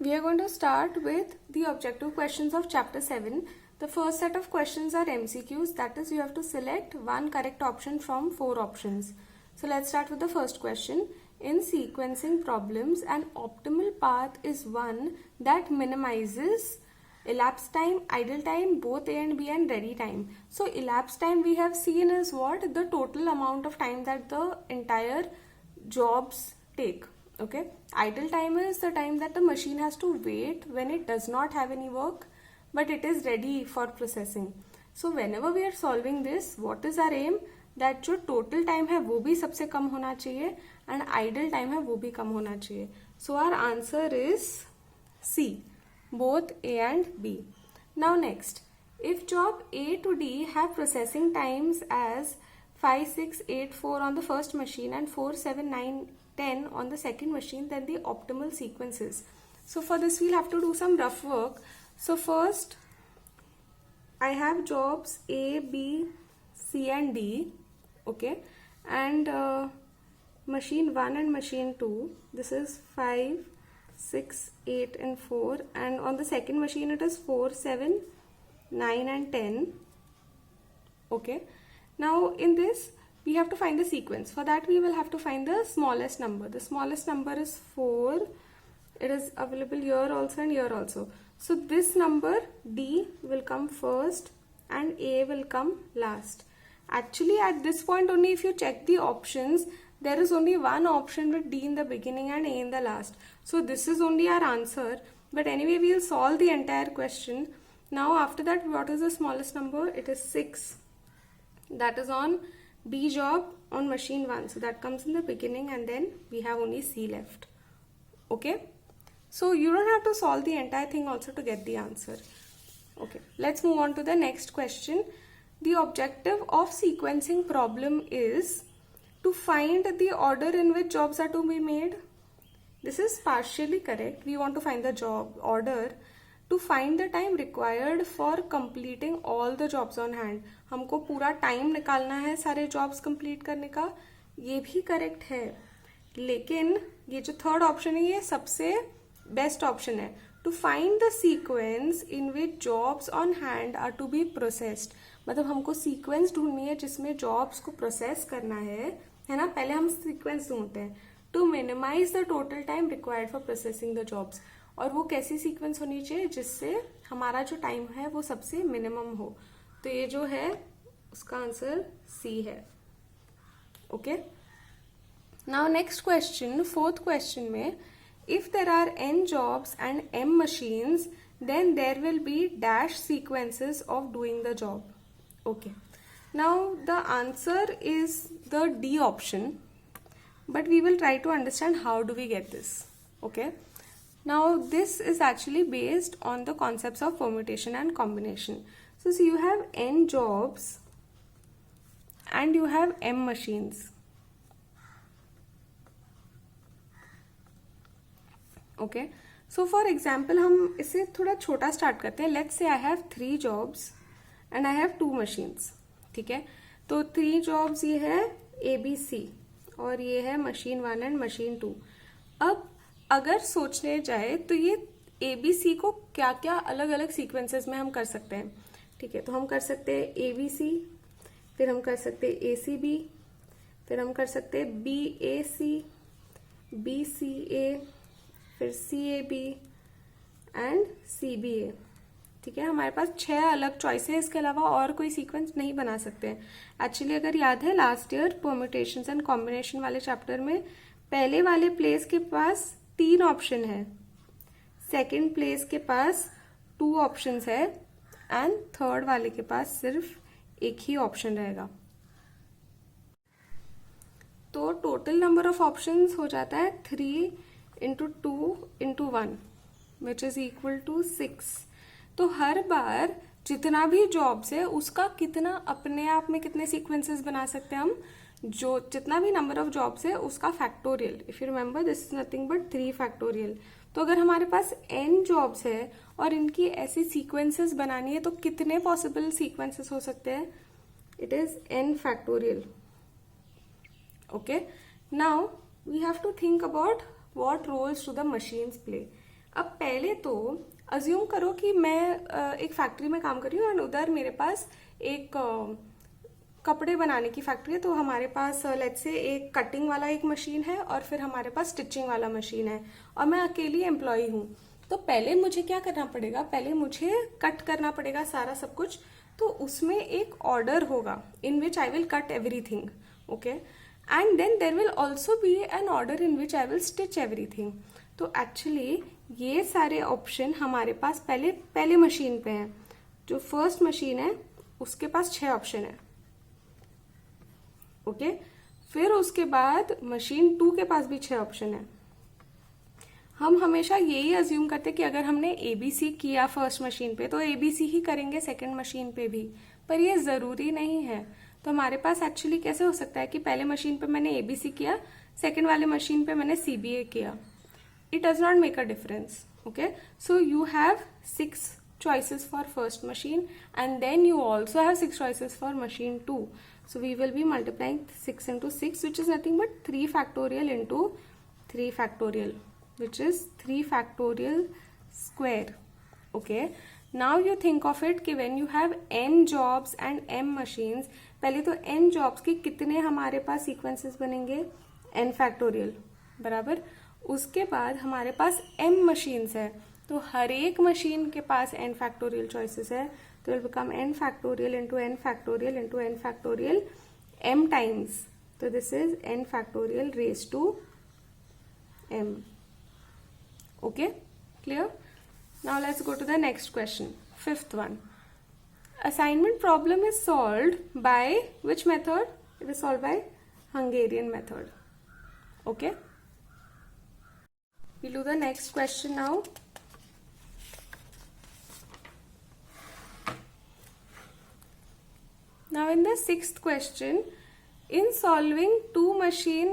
We are going to start with the objective questions of chapter 7. The first set of questions are MCQs, that is you have to select one correct option from 4 options. So let's start with the first question. In sequencing problems, an optimal path is one that minimizes elapsed time, idle time, both A and B, and ready time. So elapsed time we have seen is what? The total amount of time that the entire jobs take. Okay, idle time is the time that the machine has to wait when it does not have any work but it is ready for processing. So whenever we are solving this, what is our aim? That जो total time है वो भी सबसे कम होना चाहिए and idle time है वो भी कम होना चाहिए. So our answer is C, both A and B. Now next, if job A to D have processing times as 5, 6, 8, 4 on the first machine and 4, 7, 9, 10 on the second machine, then the optimal sequence is. So for this we'll have to do some rough work. So first I have jobs A, B, C and D, okay, and machine 1 and machine 2, this is 5, 6, 8 and 4, and on the second machine it is 4, 7, 9 and 10, okay. Now in this we have to find the sequence. For that we will have to find the smallest number. The smallest number is 4. It is available here also and here also. So this number D will come first and A will come last. Actually at this point only, if you check the options, there is only one option with D in the beginning and A in the last. So this is only our answer. But anyway, we will solve the entire question. Now after that, what is the smallest number? It is 6. That is on B job on machine 1. So that comes in the beginning and then we have only C left. Okay. So you don't have to solve the entire thing also to get the answer. Okay. Let's move on to the next question. The objective of sequencing problem is to find the order in which jobs are to be made. This is partially correct. We want to find the job order. To find the time required for completing all the jobs on hand. हमको पूरा time निकालना है सारे jobs complete करने का, ये भी correct है. लेकिन ये जो थर्ड ऑप्शन है ये सबसे बेस्ट ऑप्शन है. To find the sequence in which jobs on hand are to be processed. मतलब हमको सीक्वेंस ढूंढनी है जिसमें जॉब्स को प्रोसेस करना है ना. पहले हम सीक्वेंस ढूंढते हैं. To minimise the total time required for processing the jobs. और वो कैसी सीक्वेंस होनी चाहिए जिससे हमारा जो टाइम है वो सबसे मिनिमम हो. तो ये जो है उसका आंसर सी है. Okay. Now next question, fourth question में, if there are n jobs and m machines then there will be dash sequences of doing the job. Okay. Now the answer is the D option, but we will try to understand how do we get this. Okay. Now this is actually based on the concepts of permutation and combination. So you have n jobs and you have m machines. Okay. So for example हम इसे थोड़ा छोटा start करते हैं. Let's say I have 3 jobs and I have 2 machines. ठीक है. तो 3 jobs ये है ABC और ये है मशीन 1 एंड मशीन 2. अब अगर सोचने जाए तो ये ABC को क्या क्या अलग अलग सीक्वेंसेस में हम कर सकते हैं. ठीक है. तो हम कर सकते हैं ABC, फिर हम कर सकते हैं ACB, फिर हम कर सकते हैं BAC, BCA, फिर CAB एंड CBA. ठीक है. हमारे पास 6 अलग चॉइस है. इसके अलावा और कोई सीक्वेंस नहीं बना सकते हैं. एक्चुअली अगर याद है last year permutations and combination वाले चैप्टर में पहले वाले प्लेस के पास 3 ऑप्शन है, सेकंड प्लेस के पास 2 ऑप्शंस है एंड थर्ड वाले के पास सिर्फ एक ही ऑप्शन रहेगा. तो टोटल नंबर ऑफ ऑप्शंस हो जाता है 3 into 2 into 1 which is equal to 6. तो हर बार जितना भी जॉब्स है उसका कितना अपने आप में कितने सीक्वेंसेस बना सकते हैं हम, जो जितना भी नंबर ऑफ जॉब्स है उसका factorial. If you remember this is nothing but 3 factorial. तो अगर हमारे पास n जॉब्स है और इनकी ऐसी सीक्वेंसेस बनानी है तो कितने पॉसिबल सीक्वेंसेस हो सकते हैं? It is n factorial. Okay. Now we have to think about what roles do the machines play. अब पहले तो अज्यूम करो कि मैं एक फैक्ट्री में काम कर रही हूँ और उधर मेरे पास एक कपड़े बनाने की फैक्ट्री है। तो हमारे पास लेट्स से एक कटिंग वाला एक मशीन है और फिर हमारे पास स्टिचिंग वाला मशीन है और मैं अकेली एम्प्लॉय हूँ। तो पहले मुझे क्या करना पड़ेगा, पहले मुझे कट करना पड़ेगा सारा सब कुछ। तो उसमें एक ऑर्डर होगा in which I will cut everything, okay, and then there will also be an order in which I will stitch everything. तो एक्चुअली ये सारे ऑप्शन हमारे पास पहले मशीन पे हैं। जो फर्स्ट मशीन है उसके पास 6 ऑप्शन है, ओके। फिर उसके बाद मशीन 2 के पास भी 6 ऑप्शन है। हम हमेशा यही अज्यूम करते कि अगर हमने एबीसी किया फर्स्ट मशीन पे तो एबीसी ही करेंगे सेकंड मशीन पे भी, पर ये जरूरी नहीं है। तो हमारे पास एक्चुअली कैसे हो सकता है कि पहले मशीन पे मैंने एबीसी किया, सेकंड वाले मशीन पे मैंने सीबीए किया। It does not make a difference, okay. So you have 6 choices for first machine and then you also have 6 choices for machine 2. So we will be multiplying 6 into 6, which is nothing but 3 factorial into 3 factorial, which is 3 factorial square, okay. Now you think of it कि when you have n jobs and m machines, पहले तो n jobs के कितने हमारे पास sequences बनेंगे, n factorial बराबर। उसके बाद हमारे पास m machines है तो हर एक मशीन के पास n फैक्टोरियल चॉइसेस है। तो will become n factorial into n factorial into n factorial m times. तो this is n factorial raise to m, okay, clear. Now let's go to the next question, 5th one. Assignment problem is solved by which method? It is solved by Hungarian method, okay. we'll do the next question now. Now in the 6th question, in solving 2 machine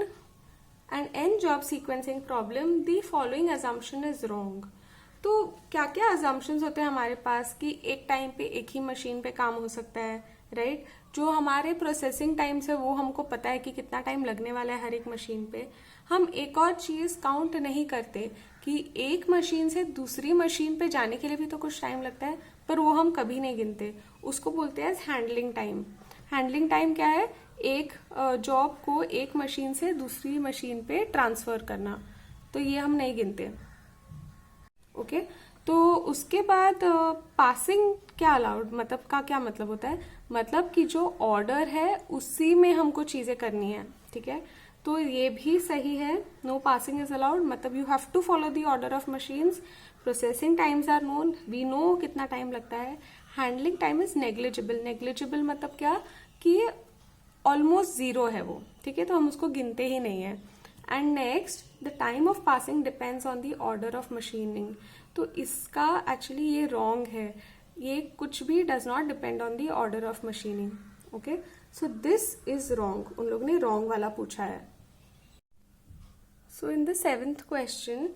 and n job sequencing problem, the following assumption is wrong. तो क्या क्या assumptions होते हैं हमारे पास कि एक time पे एक ही मशीन पे काम हो सकता है, राइट। जो हमारे प्रोसेसिंग टाइम्स है वो हमको पता है कि कितना टाइम लगने वाला है हर एक मशीन पे। हम एक और चीज काउंट नहीं करते कि एक मशीन से दूसरी मशीन पे जाने के लिए भी तो कुछ टाइम लगता है, पर वो हम कभी नहीं गिनते। उसको बोलते हैं हैंडलिंग टाइम। हैंडलिंग टाइम क्या है? एक जॉब को एक मशीन से दूसरी मशीन पे ट्रांसफर करना, तो ये हम नहीं गिनते, ओके। तो उसके बाद पासिंग क्या अलाउड, मतलब का क्या मतलब होता है? मतलब कि जो ऑर्डर है उसी में हमको चीजें करनी है, ठीक है। तो ये भी सही है, नो पासिंग इज अलाउड, मतलब you have to follow the order of machines. Processing times are known, we know कितना टाइम लगता है। Handling time is negligible. Negligible मतलब क्या कि ऑलमोस्ट जीरो है वो, ठीक है, तो हम उसको गिनते ही नहीं है। And next, the time of passing depends on the order of machining. तो इसका एक्चुअली ये रॉन्ग है, ये कुछ भी does not depend on the order of machining, okay. So this is wrong, उन लोगों ने रॉन्ग वाला पूछा है। सो इन द 7th क्वेश्चन,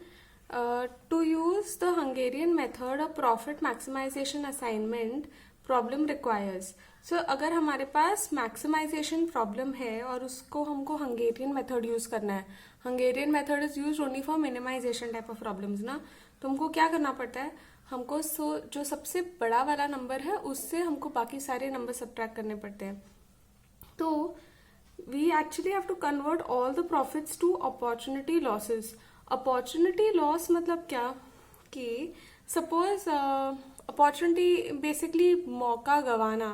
to use the Hungarian method of profit maximization assignment problem requires. So अगर हमारे पास maximization problem है और उसको हमको Hungarian method use करना है, Hungarian method is used only for minimization type of problems ना, तो हमको क्या करना पड़ता है? हमको जो सबसे बड़ा वाला नंबर है उससे हमको बाकी सारे नंबर सब्ट्रैक्ट करने पड़ते हैं। तो we actually have to convert all the profits to opportunity losses. Opportunity loss मतलब क्या कि सपोज अपॉर्चुनिटी बेसिकली मौका गवाना,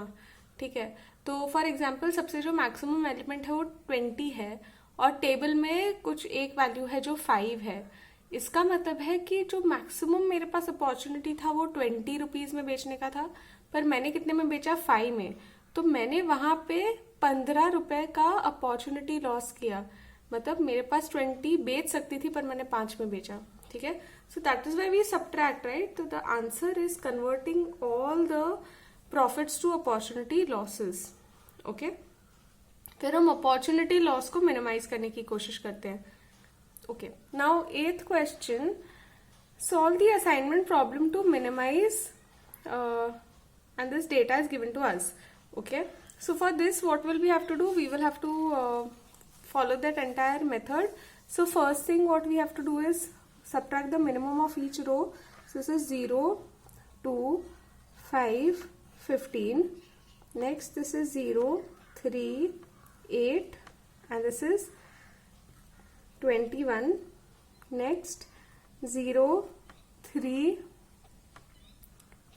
ठीक है। तो फॉर एग्जांपल सबसे जो मैक्सिमम एलिमेंट है वो 20 है और टेबल में कुछ एक वैल्यू है जो 5 है। इसका मतलब है कि जो मैक्सिमम मेरे पास अपॉर्चुनिटी था वो 20 रुपीज में बेचने का था, पर मैंने कितने में बेचा? 5 में। तो मैंने वहां पे 15 रुपए का अपॉर्चुनिटी लॉस किया, मतलब मेरे पास 20 बेच सकती थी पर मैंने 5 में बेचा, ठीक है। So that is why we subtract, right. तो the answer is converting all the profits to opportunity losses, okay. फिर हम अपॉर्चुनिटी लॉस को मिनिमाइज करने की कोशिश करते हैं, okay. Now 8th question, solve the assignment problem to minimise and this data is given to us, okay. So for this what will we have to do? We will have to follow that entire method. So first thing what we have to do is subtract the minimum of each row. So this is 0, 2, 5, 15. Next this is 0, 3, 8, and this is 21. Next 0, 3,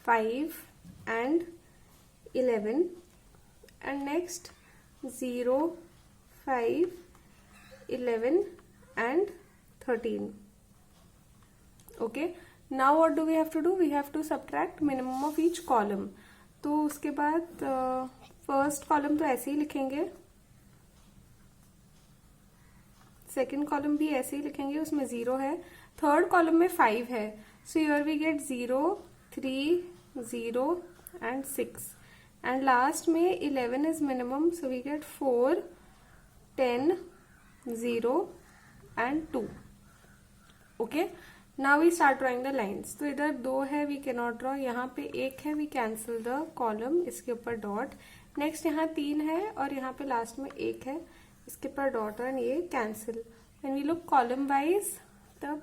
5 and 11, and next 0, 5, 11 and 13. Okay, now what do we have to do? We have to subtract minimum of each column. तो उसके बाद first column तो ऐसे ही लिखेंगे, second column भी ऐसे ही लिखेंगे, उसमें 0 है, थर्ड कॉलम में 5 है. So here we get 0, 3, 0 and 6, and last में 11 is minimum, so we get 4, 10, 0 and 2. Okay, now we start drawing the lines. तो इधर 2 है, we cannot draw. यहाँ पे 1 है, we cancel the column, इसके ऊपर डॉट. नेक्स्ट यहाँ 3 है और यहाँ पे लास्ट में 1 है, इसके ऊपर डॉट और ये cancel. When we look column wise, तब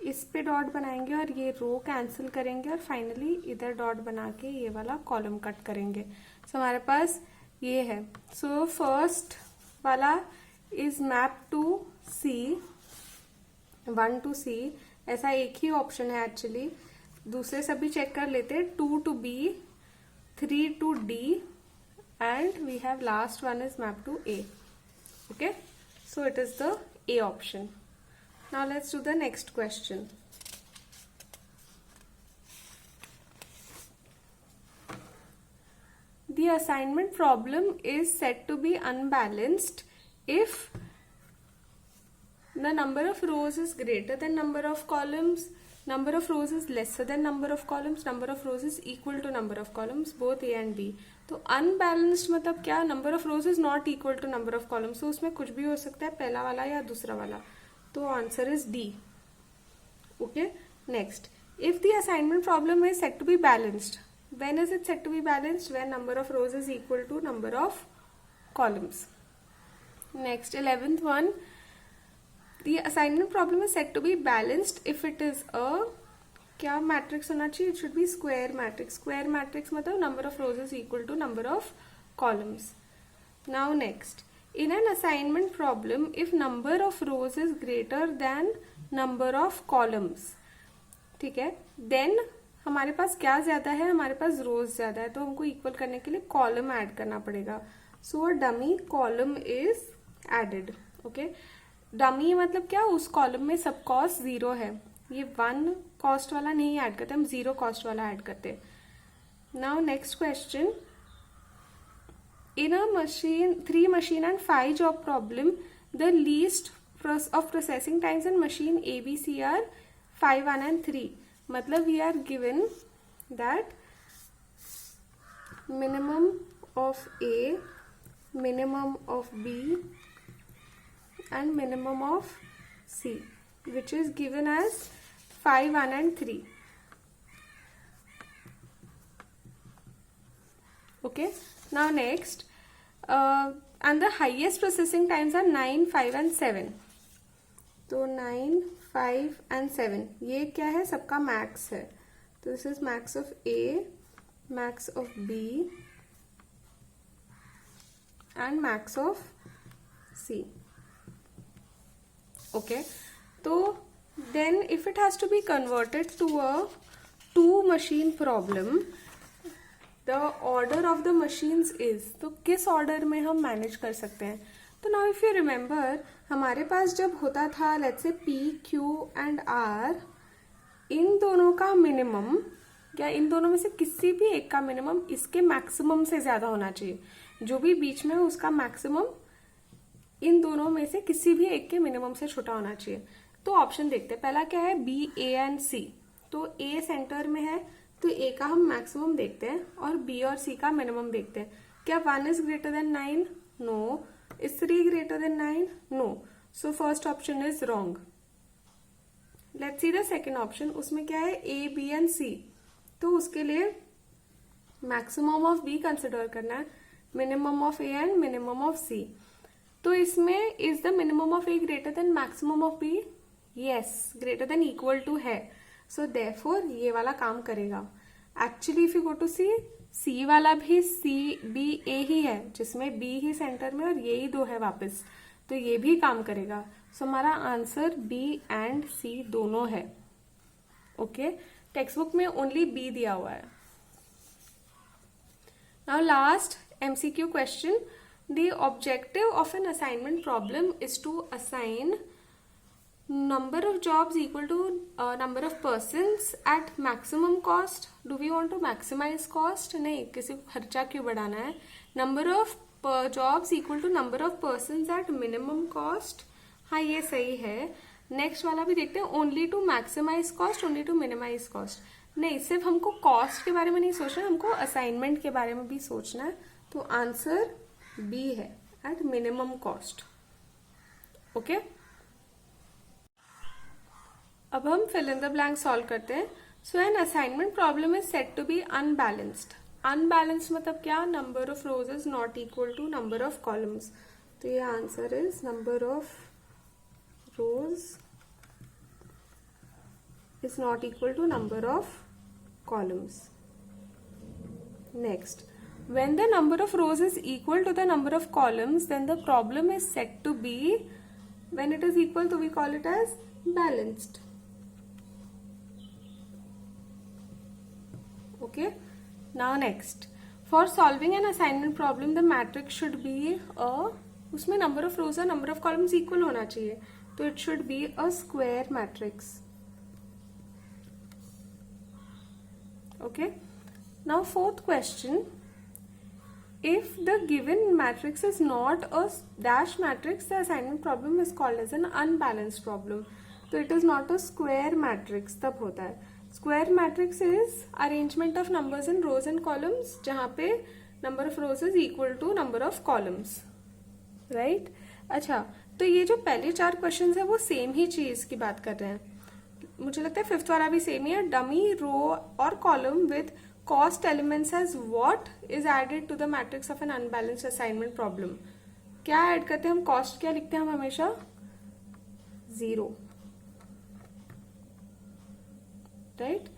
इस पे डॉट बनाएंगे और ये रो कैंसिल करेंगे और फाइनली इधर डॉट बना के ये वाला कॉलम कट करेंगे. सो हमारे पास ये है. सो फर्स्ट वाला is map to C, 1 to C. ऐसा एक ही ऑप्शन है एक्चुअली, दूसरे सभी चेक कर लेते हैं. 2 to B, 3 to D, and we have last one is map to A. Okay, so it is the A option. Now let's do the next question. The assignment problem is said to be unbalanced if the number of rows is greater than number of columns, number of rows is lesser than number of columns, number of rows is equal to number of columns, both A and B. तो unbalanced मतलब क्या? number of rows is not equal to number of columns. तो उसमें कुछ भी हो सकता है, पहला वाला या दूसरा वाला. तो answer is D. Okay, next, if the assignment problem is said to be balanced, when is it said to be balanced? When number of rows is equal to number of columns. Next, 11th one, the assignment problem is said to be balanced if it is a क्या matrix होना चाहिए? It should be square matrix. Square matrix मतलब number of rows is equal to number of columns. Now next, in an assignment problem if number of rows is greater than number of columns, ठीक है, then हमारे पास क्या ज्यादा है? हमारे पास रोज ज्यादा है, तो हमको इक्वल करने के लिए कॉलम ऐड करना पड़ेगा. So a dummy column is added. Okay, dummy मतलब क्या? उस कॉलम में सब कॉस्ट 0 है. ये 1 कॉस्ट वाला नहीं ऐड करते, हम 0 कॉस्ट वाला ऐड करते. Now next question, in a machine 3 machine and 5 job problem, the least of processing times in machine ABC are 5, 1 and 3. मतलब we are given that minimum of A, minimum of B and minimum of C, which is given as 5, 1 and 3. Okay, now next, and the highest processing times are 9, 5 and 7. तो 9, 5 and 7 ये क्या है? सबका max है. तो this is max of A, max of B and max of C. Okay, तो then if it has to be converted to a 2 machine problem, the order of the machines is, तो किस order में हम manage कर सकते हैं? तो now if you remember, हमारे पास जब होता था let's say P, Q and R, इन दोनों का मिनिमम या इन दोनों में से किसी भी एक का मिनिमम इसके मैक्सिमम से ज्यादा होना चाहिए. जो भी बीच में है उसका मैक्सिमम इन दोनों में से किसी भी एक के मिनिमम से छोटा होना चाहिए. तो ऑप्शन देखते हैं. पहला क्या है? B, A and C. तो A सेंटर में है, तो A का हम मैक्सिमम देखते हैं और B और C का मिनिमम देखते हैं. क्या 1 is greater than 9? No. Is 3 greater than 9? No. So first option is wrong. Let's see the second option. उसमें क्या है? A, B and C. तो उसके लिए मैक्सिमम ऑफ B कंसिडर करना है, minimum of A and minimum of C. तो इसमें is the minimum of A greater than maximum of B? Yes, greater than equal to है, सो देयरफॉर ये वाला काम करेगा. Actually if you go to C वाला भी सी बी ए ही है, जिसमें बी ही सेंटर में और ये ही दो है वापस, तो ये भी काम करेगा. सो हमारा आंसर बी एंड सी दोनों है. ओके, टेक्स्ट बुक में ओनली बी दिया हुआ है. Now last MCQ question. The objective of an assignment problem is to assign number of jobs equal to number of persons at maximum cost. Do we want to maximize cost? नहीं, किसी को खर्चा क्यों बढ़ाना है. Number of jobs equal to number of persons at minimum cost. हाँ, ये सही है. नेक्स्ट वाला भी देखते हैं. Only to maximise cost, only to minimise cost. नहीं, सिर्फ हमको कॉस्ट के बारे में नहीं सोचना, हमको असाइनमेंट के बारे में भी सोचना है. तो आंसर बी है, एट मिनिमम कॉस्ट. ओके, अब हम fill in the blank solve करते हैं. So an assignment problem is set to be unbalanced. Unbalanced मतलब क्या? Number of rows is not equal to number of columns. तो ये answer is number of rows is not equal to number of columns. Next, when the number of rows is equal to the number of columns, then the problem is said to be, when it is equal to, we call it as balanced. Okay, now next, for solving an assignment problem, the matrix should be a, उसमें number of rows और number of columns equal होना चाहिए. तो it should be a square matrix. Okay. Now fourth question. If the given matrix is not a dash matrix, the assignment problem is called as an unbalanced problem. So it is not a square matrix. तब होता है. Square matrix is arrangement of numbers in rows and columns, जहाँ पे number of rows is equal to number of columns. Right? अच्छा, तो ये जो पहले 4 क्वेश्चंस है वो सेम ही चीज की बात कर रहे हैं. मुझे लगता है 5th वाला भी सेम ही है. डमी रो और column with cost elements as what is added to the matrix of an unbalanced assignment problem. क्या ऐड करते हैं हम? कॉस्ट क्या लिखते हैं हम हमेशा? 0. Right.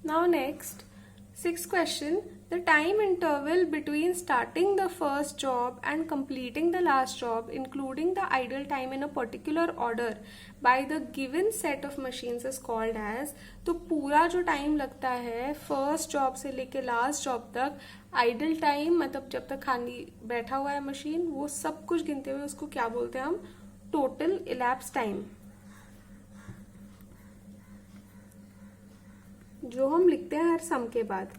Now next, 6th question. The time interval between starting the first job and completing the last job, including the idle time in a particular order by the given set of machines, is called as. तो पूरा जो time लगता है first job से लेके last job तक, idle time मतलब जब तक खाली बैठा हुआ है मशीन, वो सब कुछ गिनते हुए उसको क्या बोलते हैं हम? टोटल इलैप्स टाइम, जो हम लिखते हैं हर सम के बाद.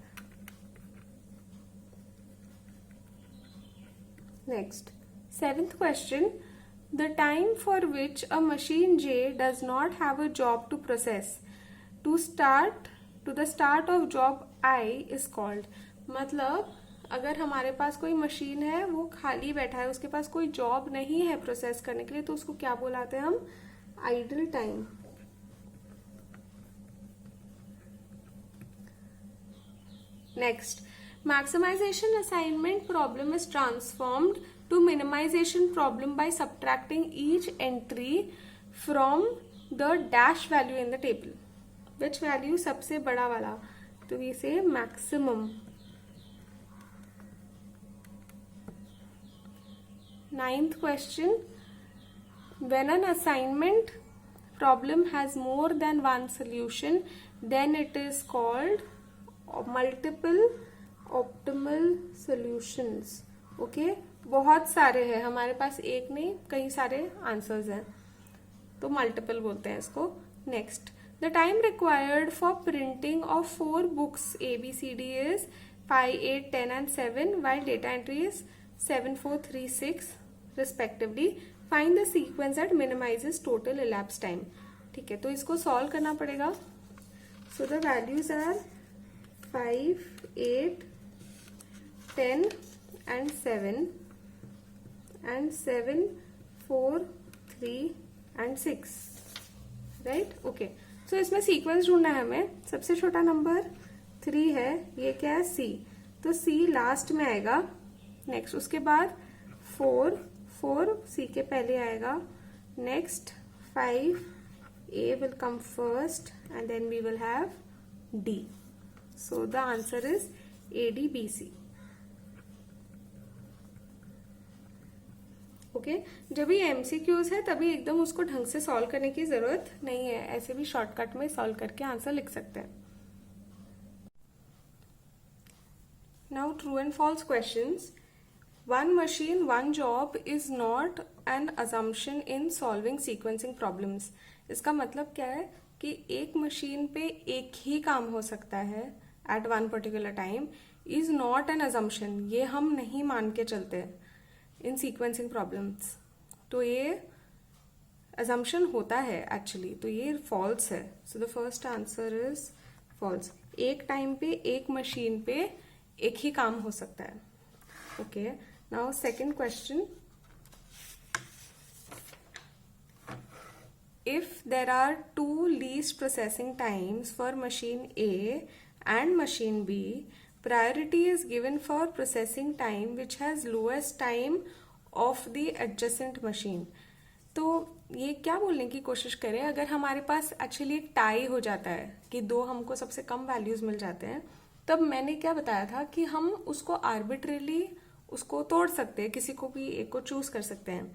Next, 7th question. The time for which a machine J does not have a job to process to the start of job I is called. मतलब अगर हमारे पास कोई मशीन है, वो खाली बैठा है, उसके पास कोई जॉब नहीं है प्रोसेस करने के लिए, तो उसको क्या बुलाते हैं हम? Idle time. Next, maximization assignment problem is transformed to minimization problem by subtracting each entry from the dash value in the table. Which value? सबसे बड़ा वाला. तो we say maximum. 9th question. When an assignment problem has more than one solution, then it is called multiple optimal solutions. Okay, बहुत सारे हैं हमारे पास, एक नहीं कई सारे आंसर्स हैं, तो मल्टीपल बोलते हैं इसको. Next, the time required for printing of 4 books ABCD is 5, 8, 10 and 7, while data entry is 7, 4, 3, 6 respectively. Find the sequence that minimizes total elapsed time. ठीक है, तो इसको सॉल्व करना पड़ेगा. So the values are 5, 8, 10 and 7 and 7, 4, 3 and 6. Right. Okay, सो इसमें sequence ढूंढना है हमें. सबसे छोटा नंबर 3 है, ये क्या है? C. तो C लास्ट में आएगा नेक्स्ट उसके बाद 4 C के पहले आएगा. Next 5 A will come first and then we will have D. So the answer is ADBC. Okay जब ये MCQs है तभी एकदम उसको ढंग से सॉल्व करने की जरूरत नहीं है, ऐसे भी शॉर्टकट में सॉल्व करके आंसर लिख सकते हैं. Now true and false questions. One machine one job is not an assumption in solving sequencing problems. इसका मतलब क्या है कि एक मशीन पे एक ही काम हो सकता है at one particular time is not an assumption. ये हम नहीं मान के चलते इन सीक्वेंसिंग प्रॉब्लम्स. तो ये अजम्पशन होता है एक्चुअली, तो ये फॉल्स है. So the first answer is false. एक टाइम पे एक मशीन पे एक ही काम हो सकता है. Okay now second question. If there are two least processing times for machine A and machine B, priority is given for processing time which has lowest time of the adjacent machine. तो ये क्या बोलने की कोशिश करें, अगर हमारे पास actually एक टाई हो जाता है कि दो हमको सबसे कम वैल्यूज मिल जाते हैं, तब मैंने क्या बताया था कि हम उसको आर्बिट्रेली उसको तोड़ सकते हैं, किसी को भी एक को चूज कर सकते हैं.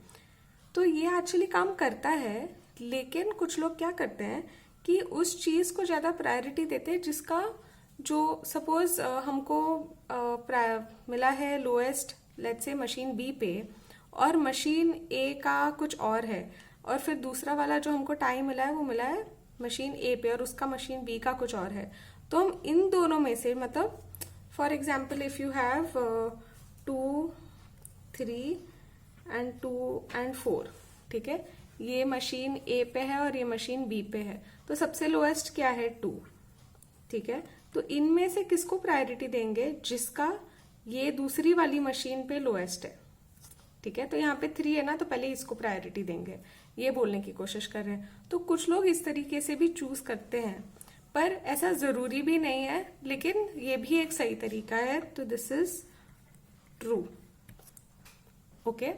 तो ये एक्चुअली काम करता है, लेकिन कुछ लोग क्या करते हैं कि उस चीज को ज्यादा प्रायोरिटी देते हैं जिसका जो सपोज हमको मिला है lowest, let's say machine B पे, और मशीन ए का कुछ और है, और फिर दूसरा वाला जो हमको टाइम मिला है वो मिला है मशीन ए पे और उसका मशीन बी का कुछ और है. तो हम इन दोनों में से, मतलब for example if you have 2, 3 and 2 and 4, ठीक है, ये मशीन ए पे है और ये मशीन बी पे है, तो सबसे लोएस्ट क्या है 2. ठीक है, तो इनमें से किसको प्रायोरिटी देंगे, जिसका ये दूसरी वाली मशीन पे लोएस्ट है. ठीक है, तो यहाँ पे 3 है ना, तो पहले इसको प्रायोरिटी देंगे, ये बोलने की कोशिश कर रहे हैं. तो कुछ लोग इस तरीके से भी चूज करते हैं, पर ऐसा जरूरी भी नहीं है, लेकिन ये भी एक सही तरीका है. तो this is true. Okay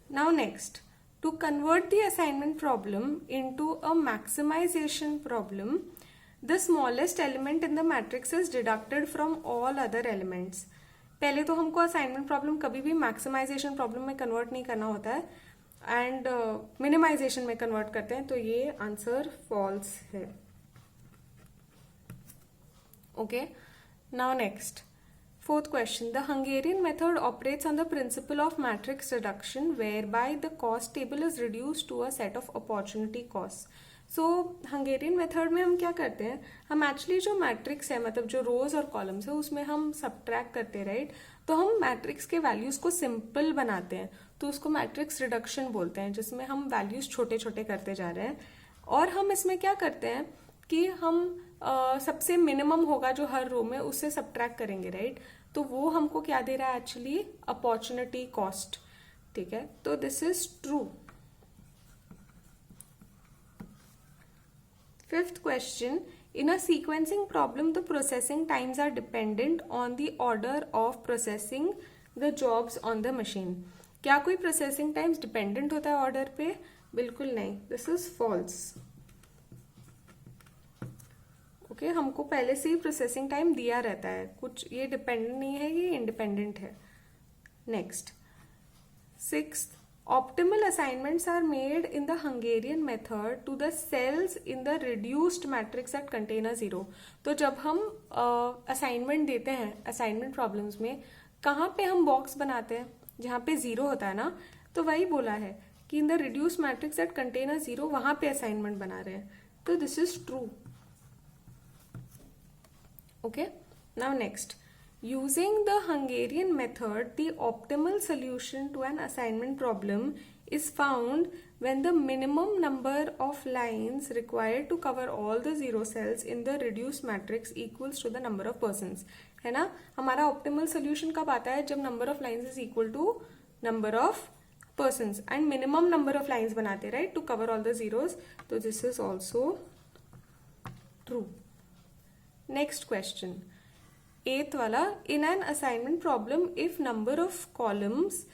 now next, to convert the assignment problem into a maximization problem, the smallest element in the matrix is deducted from all other elements. पहले तो हमको असाइनमेंट प्रॉब्लम कभी भी मैक्सिमाइजेशन प्रॉब्लम में convert नहीं करना होता है, एंड मिनिमाइजेशन में कन्वर्ट करते हैं, तो ये आंसर फॉल्स है. Okay now next, fourth question. The Hungarian method operates on the principle of matrix reduction, whereby the cost table is reduced to a set of opportunity costs. So Hungarian method में हम क्या करते हैं, हम actually जो matrix है, मतलब जो रोज और कॉलम्स है, उसमें हम सब्ट्रैक्ट करते हैं, राइट. तो हम मैट्रिक्स के वैल्यूज को सिंपल बनाते हैं, तो उसको मैट्रिक्स रिडक्शन बोलते हैं, जिसमें हम वैल्यूज छोटे छोटे करते जा रहे हैं. और हम इसमें क्या करते हैं कि हम सबसे मिनिमम होगा जो हर रो में, उससे सब्ट्रैक्ट करेंगे, राइट. तो वो हमको क्या दे रहा है एक्चुअली, अपॉर्चुनिटी कॉस्ट. ठीक है, तो this is true. Fifth question, in a sequencing problem the processing times are dependent on the order of processing the jobs on the machine. क्या कोई प्रोसेसिंग टाइम्स डिपेंडेंट होता है ऑर्डर पे? बिल्कुल नहीं. This is false. ओके, हमको पहले से ही प्रोसेसिंग टाइम दिया रहता है, कुछ ये डिपेंडेंट नहीं है, ये इंडिपेंडेंट है. Next, sixth, optimal assignments are made in the Hungarian method to the cells in the reduced matrix that contain a zero. तो जब हम असाइनमेंट देते हैं असाइनमेंट प्रॉब्लम्स में, कहाँ पे हम बॉक्स बनाते हैं, जहाँ पे जीरो होता है ना, तो वही बोला है कि इन the reduced matrix that contain a zero, वहां पे असाइनमेंट बना रहे हैं. तो this is true. Okay, now next, using the Hungarian method, the optimal solution to an assignment problem is found when the minimum number of lines required to cover all the zero cells in the reduced matrix equals to the number of persons. है ना, हमारा optimal solution कब आता है, जब number of lines is equal to number of persons and minimum number of lines बनाते, right, to cover all the zeros. तो this is also true. Next question. 8th वाला, in an assignment problem if number of columns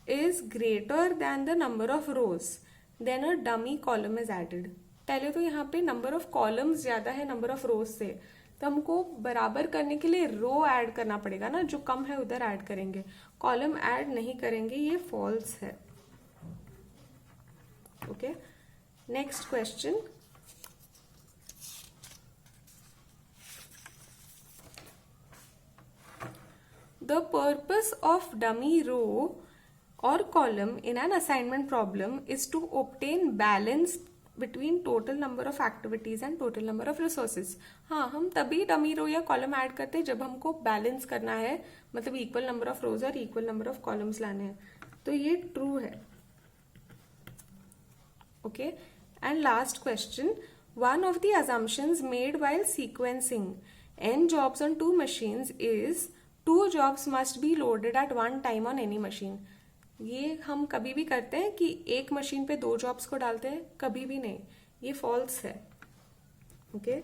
is greater than the number of rows then a dummy column is added. पहले तो यहाँ पे number of columns ज्यादा है number of rows से, तो हमको बराबर करने के लिए रो ऐड करना पड़ेगा ना, जो कम है उधर ऐड करेंगे, कॉलम ऐड नहीं करेंगे, ये फॉल्स है. Okay, next question. The purpose of dummy row or column in an assignment problem is to obtain balance between total number of activities and total number of resources. हाँ, हम तभी dummy रो या column add करते हैं जब हमको balance करना है, मतलब इक्वल नंबर ऑफ रोज और इक्वल नंबर ऑफ कॉलम्स लाने हैं. तो ये ट्रू है. Okay, and last question. One of the assumptions made while sequencing n jobs on two machines is 2 jobs must be loaded at one time on any machine. ये हम कभी भी करते हैं कि एक मशीन पे 2 जॉब्स को डालते हैं, कभी भी नहीं, ये फॉल्स है. Okay,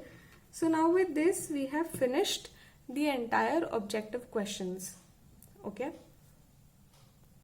so now with this we have finished the entire objective questions. Okay.